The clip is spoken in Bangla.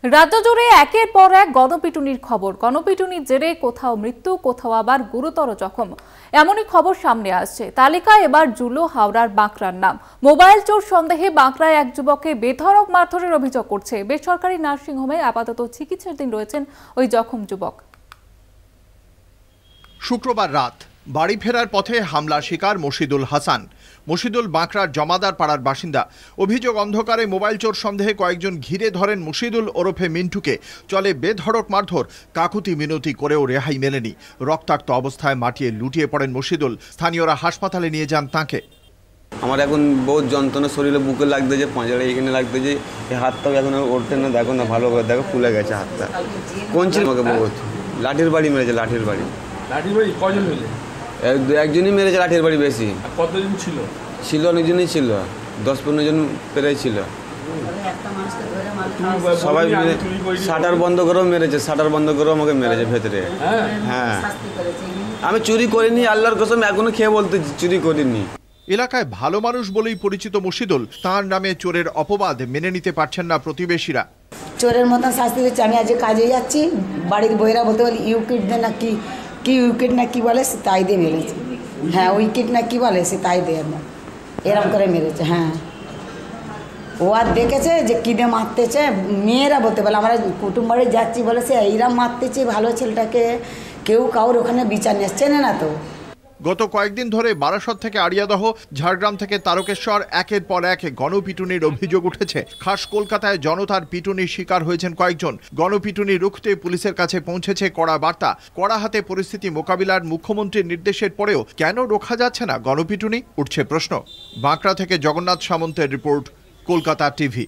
রাজ্য জুড়ে একের পর এক গণপিটুনির খবর। গণপিটুনির জেরে কোথাও মৃত্যু, কোথাও আবার গুরুতর জখম, এমনই খবর সামনে আসছে। তালিকায় এবার জুলো হাওড়ার বাঁকড়ার নাম। মোবাইল চোর সন্দেহে বাঁকড়ায় এক যুবককে বেধড়ক মারধরের অভিযোগ করছে। বেসরকারি নার্সিংহোমে আপাতত চিকিৎসাধীন রয়েছেন ওই জখম যুবক। শুক্রবার রাত বাড়ি ফেরার পথে হামলা শিকার মশিদুল হাসান। মশিদুল বাঁকড়ার জমাদার পাড়ার বাসিন্দা। অভিযোগ, অন্ধকারে মোবাইল চোর সন্দেহে কয়েকজন ঘিরে ধরেন মশিদুল ওরফে মিন্টুকে। চলে বেধড়ক মারধর, কাকুতি মিনতি করেও রেহাই মেলেনি। রক্তাক্ত অবস্থায় মাটিয়ে লুটিয়ে পড়েন মশিদুল। স্থানীয়রা হাসপাতালে নিয়ে যান তাঁকে। আমার এখন বহুত যন্ত্রণা, শরীরে বুকে লাগতেছে, পাঁজরে এখানে লাগতেছে, এই হাতটাও এখন উঠতে না, দেখো না ভালো করে দেখো, ফুলে গেছে হাতটা। কোন ছিল আমাকে বহুত লাঠির বাড়ি মেরেছে, লাঠির বাড়ি। লাঠির বাড়ি কজন হইলে? একজনই মেরেছে লাঠির বাড়ি বেশি। কতজন ছিল? ছিল অনেকজনই ছিল, 10-15 জন প্রায় ছিল। সবাই মিলে শাটার বন্ধ করেও মেরেছে, শাটার বন্ধ করেও আমাকে মেরেছে ভেতরে। হ্যাঁ, আমি চুরি করিনি, আল্লাহর কসম এখনো খেয়ে বলতে চুরি করিনি। এলাকায় ভালো মানুষ বলেই পরিচিত মশিদুল, তাঁর নামে চোরের অপবাদ মেনে নিতে পারছেন না প্রতিবেশীরা। চোরের মতন শাস্তি দিচ্ছে। আমি আজকে কাজে যাচ্ছি, বাড়ির বইরা বলতে বলি ইউকিট দে না কি উইকেট না কি বলে, সে তাই দিয়ে মেরেছে। হ্যাঁ, উইকেট না কি বলে, সে তাই দিয়ে এরম করে মেরেছে। হ্যাঁ, ও আর দেখেছে যে কী দিয়ে মারতেছে। মেয়েরা বলতে বলে আমরা কুটুম বাড়ি যাচ্ছি বলে সে এইরকম মারতেছে ভালো ছেলেটাকে, কেউ কাউর ওখানে বিচার নিচ্ছে না। তো গত কয়েকদিন ধরে বারাসত থেকে আড়িয়াদহ, ঝাড়গ্রাম থেকে তারকেশ্বর একের পর এক গণপিটুনির অভিযোগ উঠেছে। খাস কলকাতায় জনতার পিটুনির শিকার হয়েছেন কয়েকজন। গণপিটুনি রুখতে পুলিশের কাছে পৌঁছেছে কড়া বার্তা। কড়া হাতে পরিস্থিতি মোকাবিলার মুখ্যমন্ত্রীর নির্দেশের পরেও কেন রোখা যাচ্ছে না গণপিটুনি, উঠছে প্রশ্ন। বাঁকড়া থেকে জগন্নাথ সামন্তের রিপোর্ট, কলকাতা টিভি।